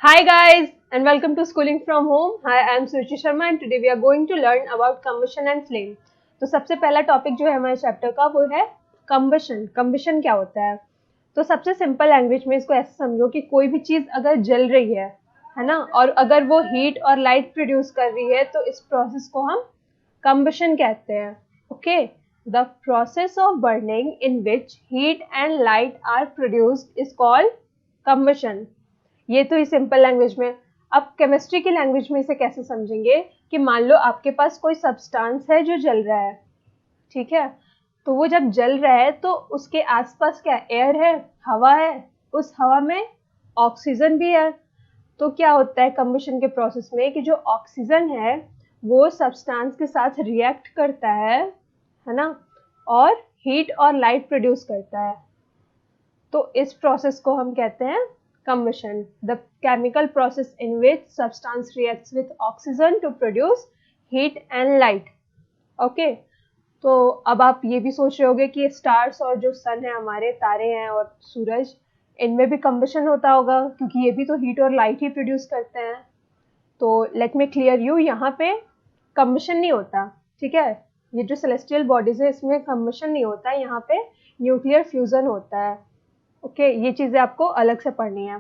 Hi guys and welcome to Schooling from Home. Hi, I am Suchi Sharma and today we are going to learn about combustion and flame. तो सबसे पहला topic जो है हमारे chapter का वो है combustion. Combustion क्या होता है? तो सबसे सिंपल लैंग्वेज में इसको ऐसे समझो कि कोई भी चीज अगर जल रही है ना, और अगर वो हीट और लाइट प्रोड्यूस कर रही है तो इस प्रोसेस को हम combustion कहते हैं. Okay, the process of burning in which heat and light are produced is called combustion. ये तो ही सिंपल लैंग्वेज में. अब केमिस्ट्री की लैंग्वेज में इसे कैसे समझेंगे कि मान लो आपके पास कोई सब्सटेंस है जो जल रहा है, ठीक है, तो वो जब जल रहा है तो उसके आसपास क्या एयर है, हवा है, उस हवा में ऑक्सीजन भी है. तो क्या होता है कंबशन के प्रोसेस में कि जो ऑक्सीजन है वो सब्सटेंस के साथ रिएक्ट करता है ना, और हीट और लाइट प्रोड्यूस करता है. तो इस प्रोसेस को हम कहते हैं combustion, the chemical process in which substance reacts with oxygen to produce heat and light. Okay, तो अब आप ये भी सोच रहे होगे कि स्टार्स और जो सन है, हमारे तारे हैं और सूरज, इनमें भी combustion होता होगा क्योंकि ये भी तो हीट और लाइट ही प्रोड्यूस करते हैं. तो लेट मी क्लियर यू, यहाँ पे combustion नहीं होता, ठीक है. ये जो सेलेस्टियल बॉडीज है इसमें combustion नहीं होता, यहाँ पे न्यूक्लियर फ्यूजन होता है. ओके, ये चीजें आपको अलग से पढ़नी है.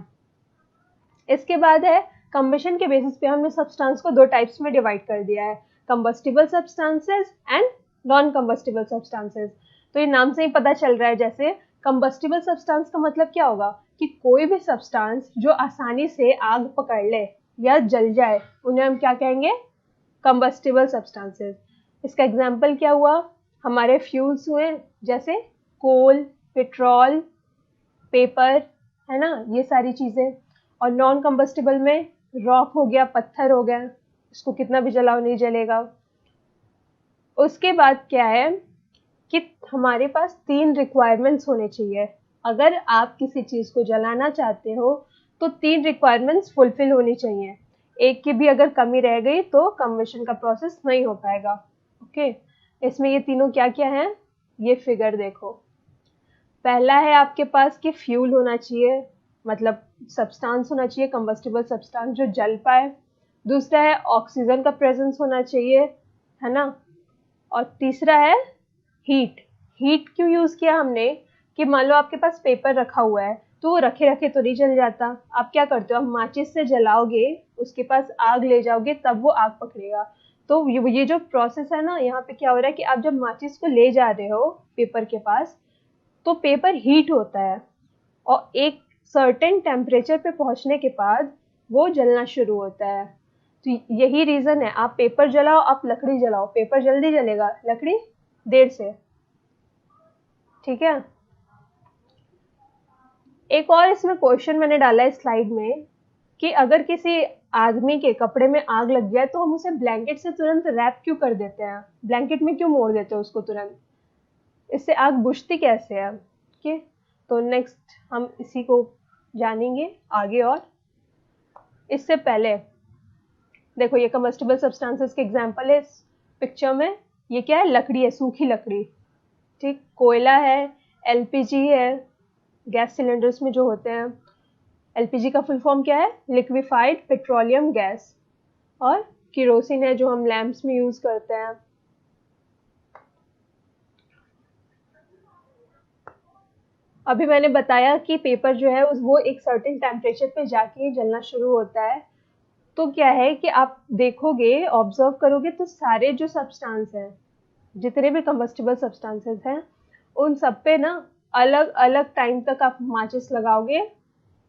इसके बाद है कंबशन के बेसिस पे हमने सब्सटेंस को दो टाइप्स में डिवाइड कर दिया है, combustible substances and non combustible substances. तो ये नाम से ही पता चल रहा है, जैसे कंबस्टिबल सब्सटेंस का मतलब क्या होगा कि कोई भी सब्सटेंस जो आसानी से आग पकड़ ले या जल जाए उन्हें हम क्या कहेंगे, कंबस्टिबल सब्सटेंसेस. इसका एग्जाम्पल क्या हुआ, हमारे फ्यूल्स हुए जैसे कोल, पेट्रोल, पेपर, है ना, ये सारी चीजें. और नॉन कंबस्टिबल में रॉक हो गया, पत्थर हो गया, इसको कितना भी जलाओ नहीं जलेगा. उसके बाद क्या है कि हमारे पास 3 रिक्वायरमेंट्स होने चाहिए. अगर आप किसी चीज को जलाना चाहते हो तो 3 रिक्वायरमेंट्स फुलफिल होनी चाहिए. एक की भी अगर कमी रह गई तो कंबशन का प्रोसेस नहीं हो पाएगा. ओके, इसमें ये तीनों क्या क्या है, ये फिगर देखो. पहला है आपके पास कि फ्यूल होना चाहिए, मतलब सब्सटेंस होना चाहिए, कंबस्टिबल सब्सटेंस जो जल पाए. दूसरा है ऑक्सीजन का प्रेजेंस होना चाहिए, है ना. और तीसरा है हीट. हीट क्यों यूज किया हमने कि मान लो आपके पास पेपर रखा हुआ है तो वो रखे रखे तो नहीं जल जाता. आप क्या करते हो, आप माचिस से जलाओगे, उसके पास आग ले जाओगे तब वो आग पकड़ेगा. तो ये जो प्रोसेस है ना, यहाँ पे क्या हो रहा है कि आप जब माचिस को ले जा रहे हो पेपर के पास तो पेपर हीट होता है और एक सर्टेन टेम्परेचर पे पहुंचने के बाद वो जलना शुरू होता है. तो यही रीजन है, आप पेपर जलाओ, आप लकड़ी जलाओ, पेपर जल्दी जलेगा, लकड़ी देर से. ठीक है. एक और इसमें क्वेश्चन मैंने डाला है स्लाइड में कि अगर किसी आदमी के कपड़े में आग लग जाए तो हम उसे ब्लैंकेट से तुरंत रैप क्यों कर देते हैं, ब्लैंकेट में क्यों मोड़ देते हैं उसको तुरंत, इससे आग बुझती कैसे है. ओके, तो नेक्स्ट हम इसी को जानेंगे आगे. और इससे पहले देखो, ये कम्बस्टिबल सब्सटेंसेस के एग्जांपल है इस पिक्चर में. ये क्या है, लकड़ी है, सूखी लकड़ी, ठीक. कोयला है, एलपीजी है, गैस सिलेंडर्स में जो होते हैं. एलपीजी का फुल फॉर्म क्या है, लिक्विफाइड पेट्रोलियम गैस. और केरोसिन है जो हम लैंप्स में यूज करते हैं. अभी मैंने बताया कि पेपर जो है वो एक सर्टेन टेम्परेचर पे जाके जलना शुरू होता है. तो क्या है कि आप देखोगे, ऑब्जर्व करोगे तो सारे जो सब्सटेंस हैं, जितने भी कंबस्टिबल सब्सटेंसेस हैं, उन सब पे ना अलग अलग टाइम तक आप माचिस लगाओगे,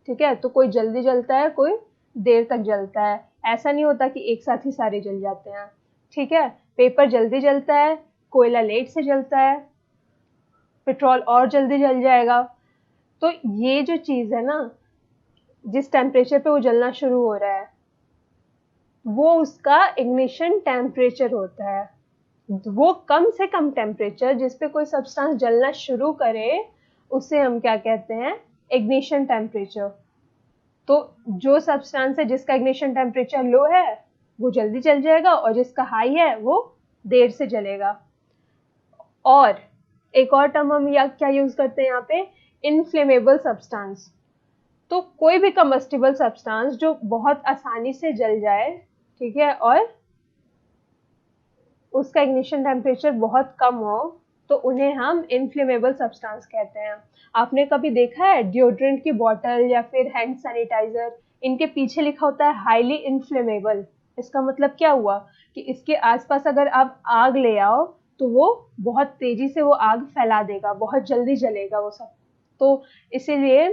ठीक है. तो कोई जल्दी जलता है, कोई देर तक जलता है. ऐसा नहीं होता कि एक साथ ही सारे जल जाते हैं, ठीक है. पेपर जल्दी जलता है, कोयला लेट से जलता है, पेट्रोल और जल्दी जल जाएगा. तो ये जो चीज है ना, जिस टेम्परेचर पे वो जलना शुरू हो रहा है वो उसका इग्निशन टेम्परेचर होता है. वो कम से कम टेम्परेचर जिस पे कोई सब्सटेंस जलना शुरू करे उसे हम क्या कहते हैं, इग्निशन टेम्परेचर. तो जो सब्सटेंस है जिसका इग्निशन टेम्परेचर लो है वो जल्दी जल जाएगा और जिसका हाई है वो देर से जलेगा. और एक और टर्म हम या क्या यूज करते हैं यहाँ पे, इनफ्लेमेबल सब्सटेंस. तो कोई भी कम्बस्टिबल सब्सटेंस जो बहुत आसानी से जल जाए, ठीक है, और उसका इग्निशन टेम्परेचर बहुत कम हो, तो उन्हें हम इनफ्लेमेबल सब्सटेंस कहते हैं। आपने कभी देखा है डिओड्रेंट की बॉटल या फिर हैंड सैनिटाइजर, इनके पीछे लिखा होता है हाईली इनफ्लेमेबल। इसका मतलब क्या हुआ कि इसके आसपास अगर आप आग ले आओ तो वो बहुत तेजी से वो आग फैला देगा, बहुत जल्दी जलेगा वो सब। तो इसीलिए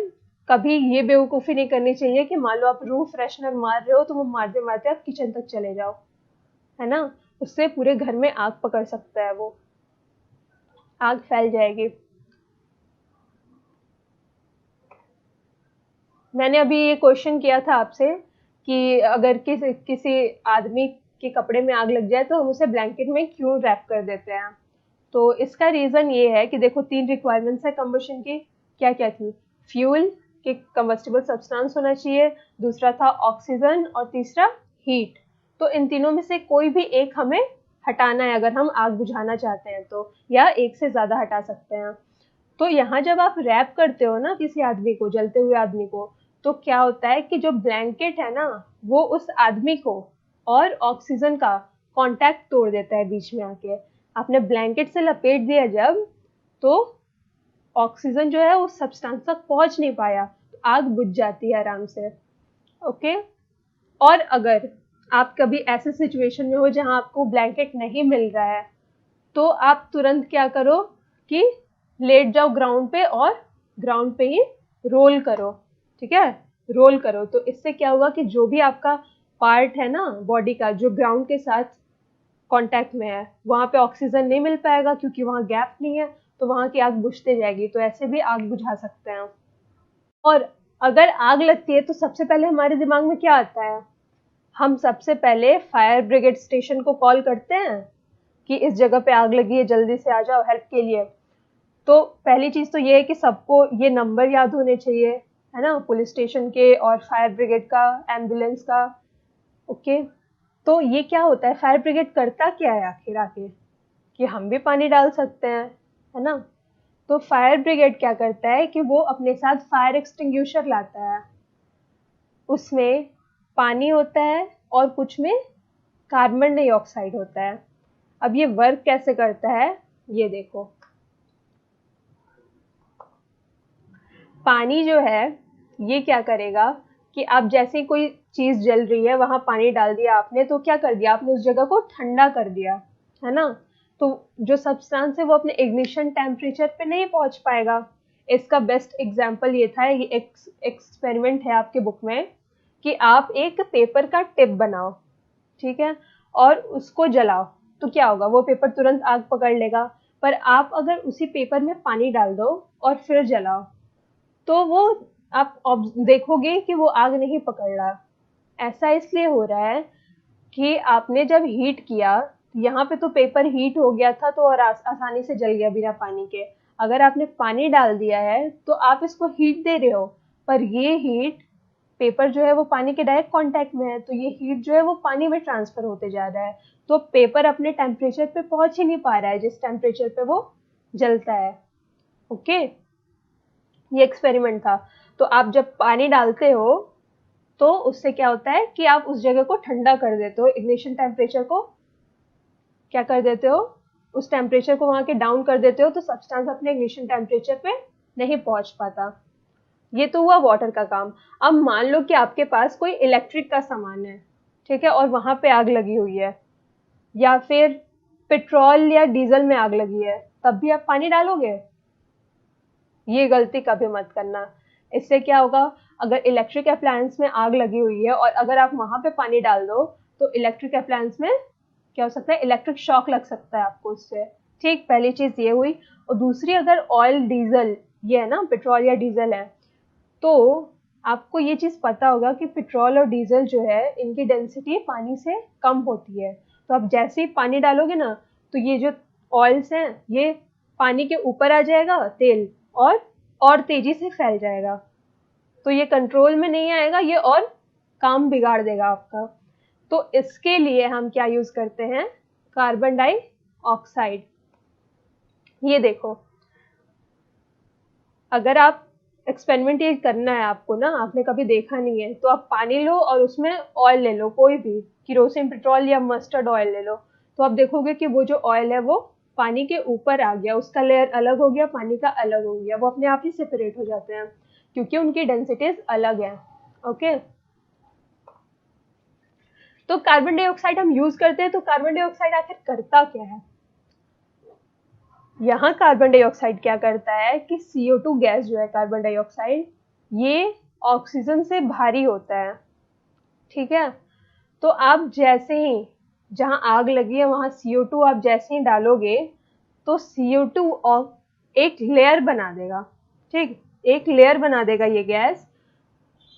कभी ये बेवकूफ़ी नहीं करनी चाहिए कि मान लो आप रूम फ्रेशनर मार रहे हो तो वो मारते मारते आप किचन तक चले जाओ, है ना। उससे पूरे घर में आग पकड़ सकता है, वो आग फैल जाएगी। मैंने अभी ये क्वेश्चन किया था आपसे कि अगर किसी आदमी के कपड़े में आग लग जाए तो हम उसे ब्लैंकेट में क्यों रैप कर देते हैं। तो इसका रीज़न ये है कि देखो 3 रिक्वायरमेंट्स है कम्बशन की, क्या क्या थी। फ्यूल कि कम्बस्टिबल सब्सटेंस होना चाहिए, दूसरा था ऑक्सीजन और तीसरा हीट। तो इन तीनों में से कोई भी एक हमें हटाना है अगर हम आग बुझाना चाहते हैं तो, या एक से ज़्यादा हटा सकते हैं। तो यहाँ जब आप रैप करते हो ना किसी आदमी को, जलते हुए आदमी को, तो क्या होता है कि जो ब्लैंकेट है ना वो उस आदमी को और ऑक्सीजन का कांटेक्ट तोड़ देता है बीच में आके। आपने ब्लैंकेट से लपेट दिया जब, तो ऑक्सीजन जो है वो सब्सटेंस तक पहुंच नहीं पाया, तो आग बुझ जाती है आराम से। ओके। और अगर आप कभी ऐसे सिचुएशन में हो जहां आपको ब्लैंकेट नहीं मिल रहा है, तो आप तुरंत क्या करो कि लेट जाओ ग्राउंड पे और ग्राउंड पे ही रोल करो, ठीक है। रोल करो तो इससे क्या होगा कि जो भी आपका पार्ट है ना बॉडी का जो ग्राउंड के साथ कांटेक्ट में है, वहां पे ऑक्सीजन नहीं मिल पाएगा क्योंकि वहां गैप नहीं है, तो वहां की आग बुझते जाएगी। तो ऐसे भी आग बुझा सकते हैं। और अगर आग लगती है तो सबसे पहले हमारे दिमाग में क्या आता है, हम सबसे पहले फायर ब्रिगेड स्टेशन को कॉल करते हैं कि इस जगह पे आग लगी है, जल्दी से आ जाओ हेल्प के लिए। तो पहली चीज तो ये है कि सबको ये नंबर याद होने चाहिए, है ना, पुलिस स्टेशन के और फायर ब्रिगेड का, एम्बुलेंस का। ओके। तो ये क्या होता है, फायर ब्रिगेड करता क्या है आखिर आके, कि हम भी पानी डाल सकते हैं, है ना। तो फायर ब्रिगेड क्या करता है कि वो अपने साथ फायर एक्सटिंग्विशर लाता है, उसमें पानी होता है और कुछ में कार्बन डाइऑक्साइड होता है। अब ये वर्क कैसे करता है, ये देखो। पानी जो है ये क्या करेगा कि आप जैसे कोई चीज जल रही है वहां पानी डाल दिया आपने, तो क्या कर दिया आपने, उस जगह को ठंडा कर दिया, है ना। तो जो सब्सटेंस है वो अपने इग्निशन टेम्परेचर पे नहीं पहुंच पाएगा। इसका बेस्ट एग्जांपल ये था, ये एक्सपेरिमेंट है आपके बुक में, कि आप एक पेपर का टिप बनाओ, ठीक है, और उसको जलाओ, तो क्या होगा, वो पेपर तुरंत आग पकड़ लेगा। पर आप अगर उसी पेपर में पानी डाल दो और फिर जलाओ, तो वो आप देखोगे कि वो आग नहीं पकड़ रहा। ऐसा इसलिए हो रहा है कि आपने जब हीट किया, यहाँ पे तो पेपर हीट हो गया था तो और आसानी से जल गया बिना पानी के। अगर आपने पानी डाल दिया है तो आप इसको हीट दे रहे हो, पर ये हीट, पेपर जो है वो पानी के डायरेक्ट कांटेक्ट में है, तो ये हीट जो है वो पानी में ट्रांसफर होते जा रहा है। तो पेपर अपने टेम्परेचर पे पहुंच ही नहीं पा रहा है जिस टेम्परेचर पे वो जलता है। ओके। ये एक्सपेरिमेंट था। तो आप जब पानी डालते हो तो उससे क्या होता है कि आप उस जगह को ठंडा कर देते हो, इग्निशन टेम्परेचर को क्या कर देते हो, उस टेम्परेचर को वहां के डाउन कर देते हो, तो सब्सटेंस अपने इग्निशन टेम्परेचर पे नहीं पहुंच पाता। ये तो हुआ वाटर का काम। अब मान लो कि आपके पास कोई इलेक्ट्रिक का सामान है, ठीक है, और वहां पे आग लगी हुई है, या फिर पेट्रोल या डीजल में आग लगी है, तब भी आप पानी डालोगे? ये गलती कभी मत करना। इससे क्या होगा, अगर इलेक्ट्रिक अप्लायंस में आग लगी हुई है और अगर आप वहां पे पानी डाल दो, तो इलेक्ट्रिक अप्लायंस में क्या हो सकता है, इलेक्ट्रिक शॉक लग सकता है आपको उससे। ठीक, पहली चीज ये हुई। और दूसरी, अगर ऑयल डीजल, ये है ना, पेट्रोल या डीजल है, तो आपको ये चीज पता होगा कि पेट्रोल और डीजल जो है इनकी डेंसिटी पानी से कम होती है। तो आप जैसे ही पानी डालोगे ना, तो ये जो ऑयल्स हैं ये पानी के ऊपर आ जाएगा तेल, और तेजी से फैल जाएगा। तो ये कंट्रोल में नहीं आएगा, ये और काम बिगाड़ देगा आपका। तो इसके लिए हम क्या यूज करते हैं, कार्बन डाइऑक्साइड। ये देखो, अगर आप एक्सपेरिमेंट ये करना है आपको ना, आपने कभी देखा नहीं है, तो आप पानी लो और उसमें ऑयल ले लो, कोई भी केरोसिन, पेट्रोल या मस्टर्ड ऑयल ले लो, तो आप देखोगे कि वो जो ऑयल है वो पानी के ऊपर आ गया, उसका लेयर अलग हो गया, पानी का अलग हो गया, वो अपने आप ही सेपरेट हो जाते हैं क्योंकि उनकी डेंसिटीज अलग है। ओके, तो कार्बन डाइऑक्साइड हम यूज करते हैं, तो कार्बन डाइऑक्साइड आखिर करता क्या है? यहाँ कार्बन डाइऑक्साइड क्या करता है कि CO2 गैस जो है कार्बन डाइऑक्साइड, ये ऑक्सीजन से भारी होता है, ठीक है। तो आप जैसे ही, जहाँ आग लगी है वहाँ CO2 आप जैसे ही डालोगे तो CO2 एक लेयर बना देगा, ठीक, एक लेयर बना देगा ये गैस।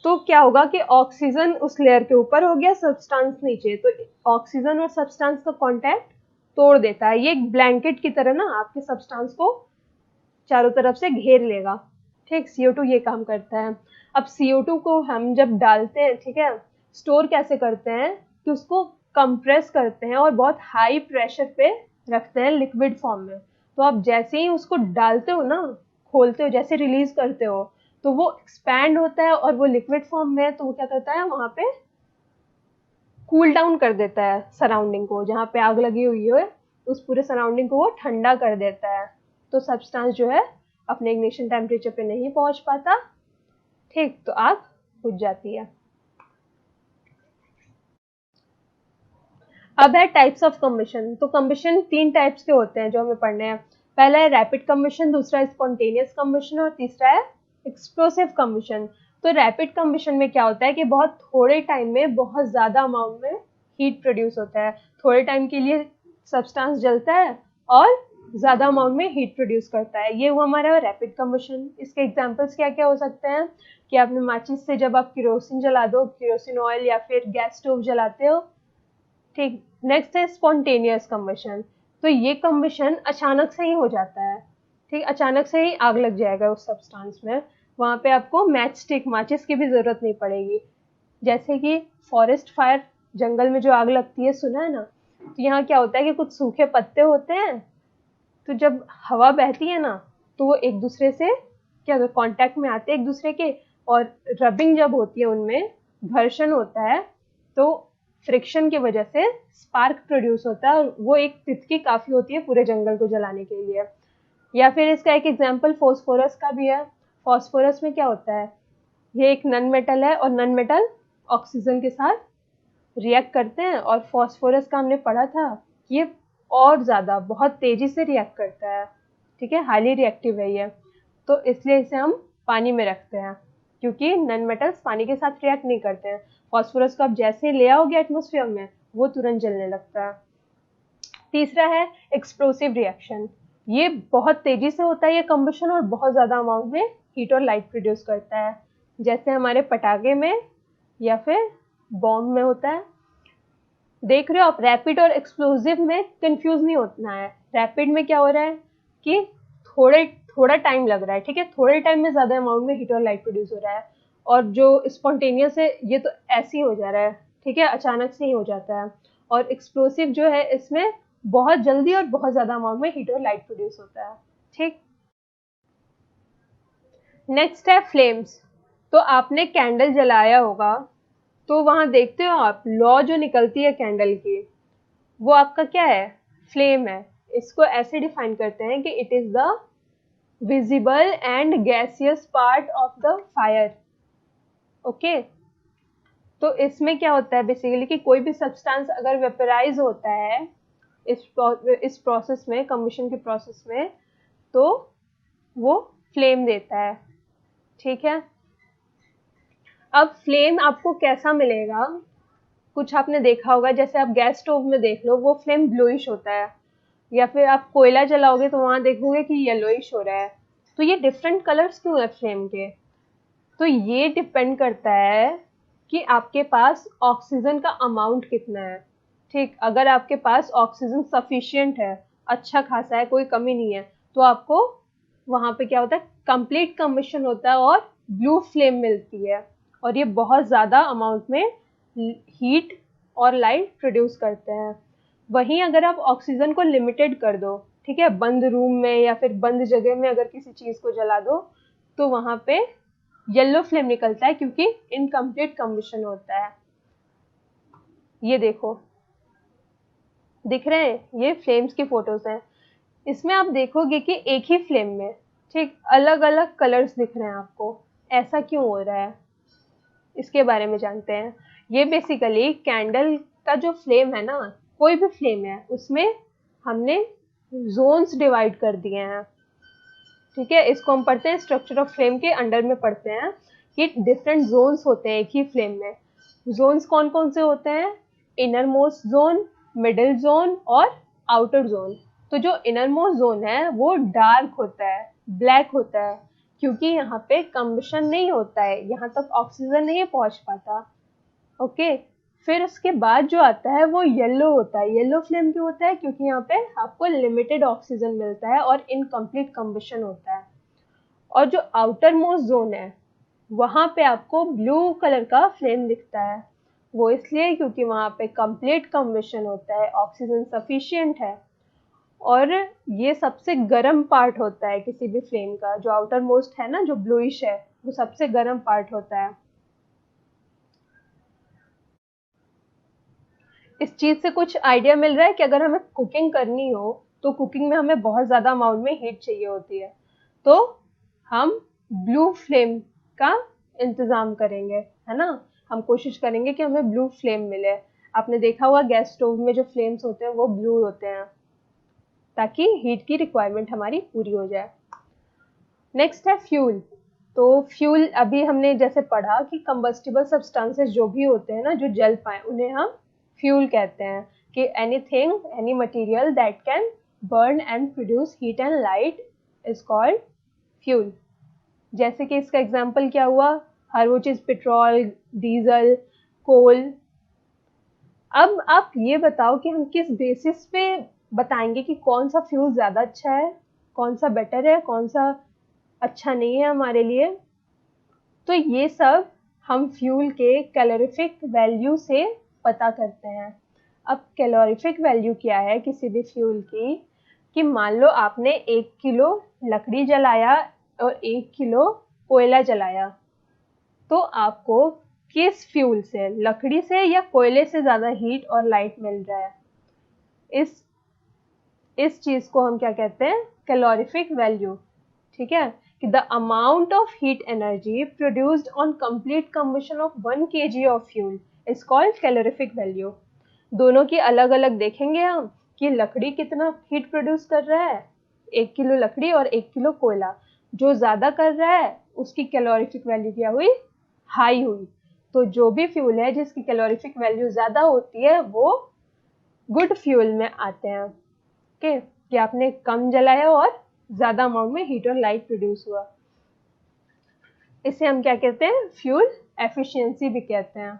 तो क्या होगा कि ऑक्सीजन उस लेयर के ऊपर हो गया, सब्सटेंस नीचे, तो ऑक्सीजन और सब्सटेंस का कांटेक्ट तोड़ देता है। ये एक ब्लैंकेट की तरह ना आपके सब्सटेंस को चारों तरफ से घेर लेगा, ठीक। CO2 ये काम करता है। अब CO2 को हम जब डालते हैं, ठीक है, स्टोर कैसे करते हैं कि उसको कंप्रेस करते हैं और बहुत हाई प्रेशर पे रखते हैं लिक्विड फॉर्म में। तो आप जैसे ही उसको डालते हो ना, खोलते हो, जैसे रिलीज करते हो, तो वो एक्सपैंड होता है और वो लिक्विड फॉर्म में, तो वो क्या करता है वहां पे कूल डाउन कर देता है सराउंडिंग को, जहाँ पे आग लगी हुई है उस पूरे सराउंडिंग को वो ठंडा कर देता है। तो सब्सटेंस जो है अपने इग्निशन टेम्परेचर पे नहीं पहुंच पाता, ठीक, तो आग बुझ जाती है। अब है टाइप्स ऑफ कम्बशन। तो कम्बशन 3 टाइप्स के होते हैं जो हमें पढ़ने हैं। पहला है रैपिड कम्बशन, दूसरा है स्पॉन्टेनियस कम्बशन और तीसरा है एक्सप्लोसिव कम्बशन। तो रैपिड कम्बशन में क्या होता है कि बहुत थोड़े टाइम में बहुत ज़्यादा अमाउंट में हीट प्रोड्यूस होता है, थोड़े टाइम के लिए सब्सटेंस जलता है और ज़्यादा अमाउंट में हीट प्रोड्यूस करता है, ये हुआ हमारा रैपिड कम्बशन। इसके एग्जांपल्स क्या क्या हो सकते हैं कि आपने माचिस से जब आप केरोसिन जला दो, केरोसिन ऑयल या फिर गैस स्टोव जलाते हो, ठीक। नेक्स्ट है स्पॉन्टेनियस कम्बशन। तो ये कम्बशन अचानक से ही हो जाता है, ठीक, अचानक से ही आग लग जाएगा उस सब्सटेंस में, वहां पे आपको मैच स्टिक, माचिस की भी जरूरत नहीं पड़ेगी। जैसे कि फॉरेस्ट फायर, जंगल में जो आग लगती है, सुना है ना, तो यहाँ क्या होता है कि कुछ सूखे पत्ते होते हैं, तो जब हवा बहती है ना तो वो एक दूसरे से क्या कांटेक्ट में आते हैं एक दूसरे के, और रबिंग जब होती है उनमें, घर्षण होता है, तो फ्रिक्शन की वजह से स्पार्क प्रोड्यूस होता है और वो एक तितकी काफी होती है पूरे जंगल को जलाने के लिए। या फिर इसका एक एग्जांपल फॉस्फोरस का भी है। फॉस्फोरस में क्या होता है, ये एक नन मेटल है और नन मेटल ऑक्सीजन के साथ रिएक्ट करते हैं, और फॉस्फोरस का हमने पढ़ा था कि ये और ज़्यादा बहुत तेज़ी से रिएक्ट करता है, ठीक है, हाईली रिएक्टिव है ये, तो इसलिए इसे हम पानी में रखते हैं क्योंकि नन मेटल्स पानी के साथ रिएक्ट नहीं करते हैं। फॉस्फोरस को आप जैसे ही ले आओगे एटमॉस्फेयर में वो तुरंत जलने लगता है। तीसरा है एक्सप्लोसिव रिएक्शन। ये बहुत तेजी से होता है ये कम्बशन और बहुत ज़्यादा अमाउंट में हीट और लाइट प्रोड्यूस करता है, जैसे हमारे पटाखे में या फिर बॉम्ब में होता है। देख रहे हो आप, रैपिड और एक्सप्लोसिव में कंफ्यूज नहीं होना है। रैपिड में क्या हो रहा है कि थोड़ा टाइम लग रहा है, ठीक है, थोड़े टाइम में ज्यादा अमाउंट में हीट और लाइट प्रोड्यूस हो रहा है, और जो स्पॉन्टेनियस है ये तो ऐसे ही हो जा रहा है, ठीक है, अचानक से ही हो जाता है। और एक्सप्लोसिव जो है इसमें बहुत जल्दी और बहुत ज्यादा अमाउंट में हीट और लाइट प्रोड्यूस होता है, ठीक। नेक्स्ट है फ्लेम्स। तो आपने कैंडल जलाया होगा, तो वहां देखते हो आप लौ जो निकलती है कैंडल की, वो आपका क्या है, फ्लेम है। इसको ऐसे डिफाइन करते हैं कि it is the visible and gaseous part of the fire. Okay, तो इसमें क्या होता है बेसिकली कि कोई भी सब्सटेंस अगर वेपराइज होता है इस प्रोसेस में, कम्बशन के प्रोसेस में, तो वो फ्लेम देता है, ठीक है। अब फ्लेम आपको कैसा मिलेगा, कुछ आपने देखा होगा, जैसे आप गैस स्टोव में देख लो वो फ्लेम ब्लूइश होता है, या फिर आप कोयला जलाओगे तो वहां देखोगे कि येलोइश हो रहा है। तो ये डिफरेंट कलर्स क्यों है फ्लेम के, तो ये डिपेंड करता है कि आपके पास ऑक्सीजन का अमाउंट कितना है, ठीक। अगर आपके पास ऑक्सीजन सफिशिएंट है, अच्छा खासा है, कोई कमी नहीं है, तो आपको वहां पे क्या होता है, कंप्लीट कम्बशन होता है और ब्लू फ्लेम मिलती है, और ये बहुत ज़्यादा अमाउंट में हीट और लाइट प्रोड्यूस करते हैं। वहीं अगर आप ऑक्सीजन को लिमिटेड कर दो, ठीक है, बंद रूम में या फिर बंद जगह में अगर किसी चीज़ को जला दो, तो वहाँ पे येलो फ्लेम निकलता है क्योंकि इनकम्प्लीट कम्बशन होता है। ये देखो, दिख रहे हैं, ये फ्लेम्स की फोटोज हैं। इसमें आप देखोगे कि एक ही फ्लेम में ठीक अलग अलग कलर्स दिख रहे हैं आपको। ऐसा क्यों हो रहा है, इसके बारे में जानते हैं। ये बेसिकली कैंडल का जो फ्लेम है ना, कोई भी फ्लेम है, उसमें हमने जोन्स डिवाइड कर दिए हैं। ठीक है, इसको हम पढ़ते हैं स्ट्रक्चर ऑफ फ्लेम के अंडर में पढ़ते हैं कि डिफरेंट जोन्स होते हैं एक ही फ्लेम में। जोन्स कौन कौन से होते हैं? Inner most zone, middle zone और आउटर जोन। तो जो इनर मोस्ट जोन है वो डार्क होता है, ब्लैक होता है, क्योंकि यहाँ पे कंबशन नहीं होता है, यहाँ तक ऑक्सीजन नहीं पहुंच पाता। ओके, फिर उसके बाद जो आता है वो येलो होता है। येलो फ्लेम क्यों होता है? क्योंकि यहाँ पे आपको लिमिटेड ऑक्सीजन मिलता है और इनकम्प्लीट कंबशन होता है। और जो आउटर मोस्ट जोन है वहां पे आपको ब्लू कलर का फ्लेम दिखता है। वो इसलिए क्योंकि वहां पे कंप्लीट कंबशन होता है, ऑक्सीजन सफिशिएंट है। और ये सबसे गर्म पार्ट होता है किसी भी फ्लेम का। जो आउटर मोस्ट है ना, जो ब्लूइश है, वो सबसे गर्म पार्ट होता है। इस चीज से कुछ आइडिया मिल रहा है कि अगर हमें कुकिंग करनी हो तो कुकिंग में हमें बहुत ज्यादा अमाउंट में हीट चाहिए होती है, तो हम ब्लू फ्लेम का इंतजाम करेंगे, है ना। हम कोशिश करेंगे कि हमें ब्लू फ्लेम मिले। आपने देखा होगा गैस स्टोव में जो फ्लेम्स होते हैं वो ब्लू होते हैं, ताकि हीट की रिक्वायरमेंट हमारी पूरी हो जाए। नेक्स्ट है फ्यूल। तो फ्यूल अभी हमने जैसे पढ़ा कि कंबस्टिबल सब्सटेंसेस जो भी होते हैं ना, जो जल पाए, उन्हें हम फ्यूल कहते हैं। कि anything, any material that can burn and produce heat and light is called fuel. जैसे कि इसका एग्जाम्पल क्या हुआ? हर वो चीज, पेट्रोल, डीजल, कोल। अब आप ये बताओ कि हम किस बेसिस पे बताएंगे कि कौन सा फ्यूल ज्यादा अच्छा है, कौन सा बेटर है, कौन सा अच्छा नहीं है हमारे लिए। तो ये सब हम फ्यूल के कैलोरीफिक वैल्यू से पता करते हैं। अब कैलोरीफिक वैल्यू क्या है किसी भी फ्यूल की? कि मान लो आपने 1 किलो लकड़ी जलाया और 1 किलो कोयला जलाया, तो आपको किस फ्यूल से, लकड़ी से या कोयले से ज्यादा हीट और लाइट मिल रहा है? इस चीज को हम क्या कहते हैं? Calorific value. ठीक है, कि the amount of heat energy produced on complete combustion of 1 kg of fuel is called calorific value. दोनों की अलग अलग देखेंगे हम कि लकड़ी कितना हीट प्रोड्यूस कर रहा है, 1 किलो लकड़ी और 1 किलो कोयला। जो ज्यादा कर रहा है उसकी कैलोरीफिक वैल्यू क्या हुई? हाई हुई। तो जो भी फ्यूल है जिसकी कैलोरीफिक वैल्यू ज्यादा होती है वो गुड फ्यूल में आते हैं। ओके, कि आपने कम जलाया और ज्यादा अमाउंट में हीट और लाइट प्रोड्यूस हुआ। इसे हम क्या कहते हैं? फ्यूल एफिशिएंसी भी कहते हैं।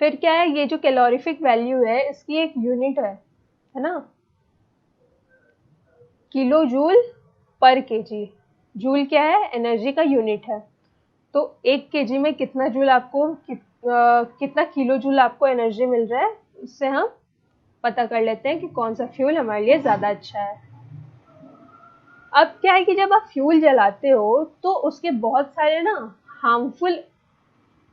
फिर क्या है? ये जो कैलोरीफिक वैल्यू है इसकी एक यूनिट है ना, किलो जूल पर केजी। जूल क्या है? एनर्जी का यूनिट है। तो 1 kg में कितना जूल आपको कितना किलो जूल आपको एनर्जी मिल रहा है, उससे हम पता कर लेते हैं कि कौन सा फ्यूल हमारे लिए ज्यादा अच्छा है। अब क्या है कि जब आप फ्यूल जलाते हो तो उसके बहुत सारे ना हार्मफुल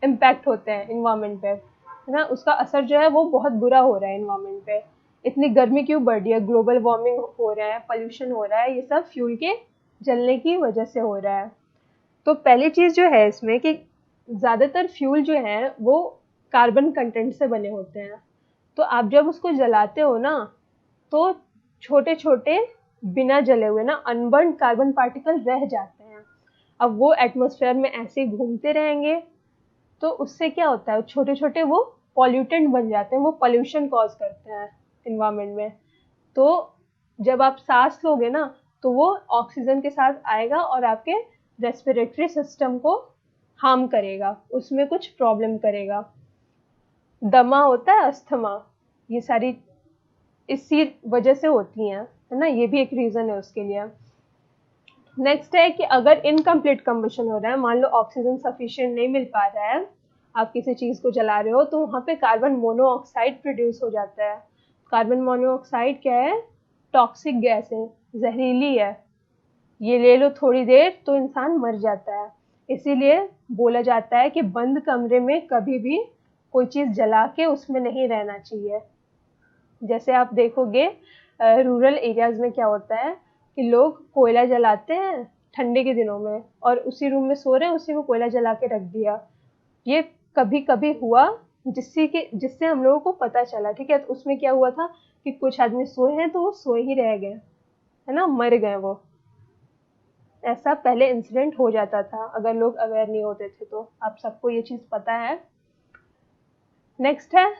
इम्पैक्ट होते हैं इन्वायरमेंट पे, है ना। उसका असर जो है वो बहुत बुरा हो रहा है इन्वायरमेंट पे। इतनी गर्मी क्यों बढ़ रही है? ग्लोबल वार्मिंग हो रहा है, पोल्यूशन हो रहा है, ये सब फ्यूल के जलने की वजह से हो रहा है। तो पहली चीज जो है इसमें कि ज्यादातर फ्यूल जो है वो कार्बन कंटेंट से बने होते हैं। तो आप जब उसको जलाते हो ना, तो छोटे छोटे बिना जले हुए ना अनबर्न कार्बन पार्टिकल रह जाते हैं। अब वो एटमॉस्फेयर में ऐसे ही घूमते रहेंगे, तो उससे क्या होता है? छोटे छोटे वो पॉल्यूटेंट बन जाते हैं, वो पोल्यूशन कॉज करते हैं इन्वायरमेंट में। तो जब आप सांस लोगे ना, तो वो ऑक्सीजन के साथ आएगा और आपके रेस्पिरेटरी सिस्टम को हार्म करेगा, उसमें कुछ प्रॉब्लम करेगा। दमा होता है, अस्थमा, ये सारी इसी वजह से होती हैं, है ना। ये भी एक रीजन है उसके लिए। नेक्स्ट है कि अगर इनकम्प्लीट कम्बशन हो रहा है, मान लो ऑक्सीजन सफिशिएंट नहीं मिल पा रहा है, आप किसी चीज को जला रहे हो, तो वहां पे कार्बन मोनोऑक्साइड प्रोड्यूस हो जाता है। कार्बन मोनोऑक्साइड क्या है? टॉक्सिक गैस है, जहरीली है। ये ले लो थोड़ी देर तो इंसान मर जाता है। इसीलिए बोला जाता है कि बंद कमरे में कभी भी कोई चीज़ जला के उसमें नहीं रहना चाहिए। जैसे आप देखोगे रूरल एरियाज में क्या होता है कि लोग कोयला जलाते हैं ठंडी के दिनों में, और उसी रूम में सो रहे हैं, उसी में कोयला जला के रख दिया। ये कभी कभी हुआ, जिससे हम लोगों को पता चला। ठीक है, तो उसमें क्या हुआ था कि कुछ आदमी सोए हैं तो वो सोए ही रह गए, है ना, मर गए वो। ऐसा पहले इंसिडेंट हो जाता था अगर लोग अवेयर नहीं होते थे तो। आप सबको ये चीज़ पता है। नेक्स्ट है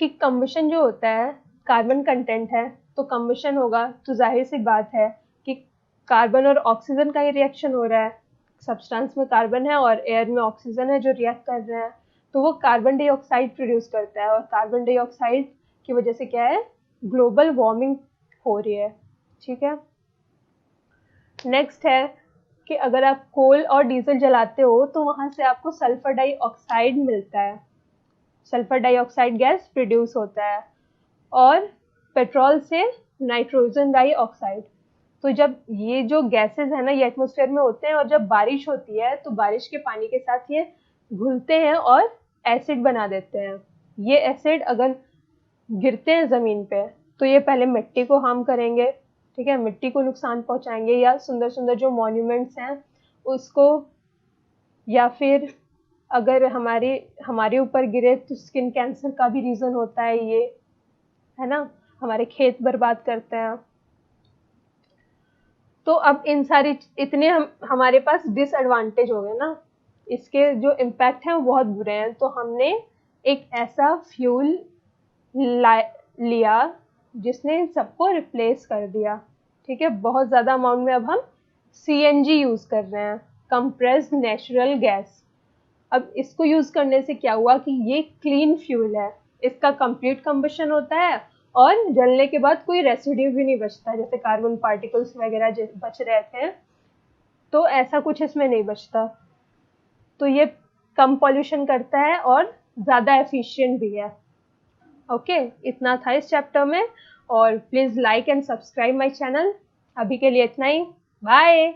कि कम्बशन जो होता है, कार्बन कंटेंट है, तो कम्बशन होगा तो जाहिर सी बात है कि कार्बन और ऑक्सीजन का ही रिएक्शन हो रहा है। सब्सटेंस में कार्बन है और एयर में ऑक्सीजन है जो रिएक्ट कर रहे हैं, तो वो कार्बन डाइऑक्साइड प्रोड्यूस करता है, और कार्बन डाइऑक्साइड की वजह से क्या है, ग्लोबल वार्मिंग हो रही है। ठीक है। नेक्स्ट है कि अगर आप कोल और डीजल जलाते हो तो वहां से आपको सल्फर डाइऑक्साइड मिलता है, सल्फर डाइऑक्साइड गैस प्रोड्यूस होता है। और पेट्रोल से नाइट्रोजन डाइऑक्साइड। तो जब ये जो गैसेस है ना, ये एटमॉस्फेयर में होते हैं, और जब बारिश होती है तो बारिश के पानी के साथ ये घुलते हैं और एसिड बना देते हैं। ये एसिड अगर गिरते हैं ज़मीन पे तो ये पहले मिट्टी को हार्म करेंगे। ठीक है, मिट्टी को नुकसान पहुंचाएंगे, या सुंदर सुंदर जो मॉन्यूमेंट्स हैं उसको, या फिर अगर हमारे ऊपर गिरे तो स्किन कैंसर का भी रीज़न होता है ये, है ना, हमारे खेत बर्बाद करते हैं। तो अब इन सारी इतने हमारे पास डिसएडवांटेज हो गए ना, इसके जो इम्पैक्ट हैं वो बहुत बुरे हैं। तो हमने एक ऐसा फ्यूल लिया जिसने इन सबको रिप्लेस कर दिया। ठीक है, बहुत ज़्यादा अमाउंट में अब हम सीएनजी यूज़ कर रहे हैं, कंप्रेस्ड नेचुरल गैस। अब इसको यूज़ करने से क्या हुआ कि ये क्लीन फ्यूल है, इसका कंप्लीट कंबशन होता है, और जलने के बाद कोई रेसिड्यू भी नहीं बचता, जैसे कार्बन पार्टिकल्स वगैरह बच रहे थे, तो ऐसा कुछ इसमें नहीं बचता। तो ये कम पॉल्यूशन करता है और ज़्यादा एफिशिएंट भी है। ओके, इतना था इस चैप्टर में, और please like and subscribe my channel. अभी के लिए इतना ही, बाय।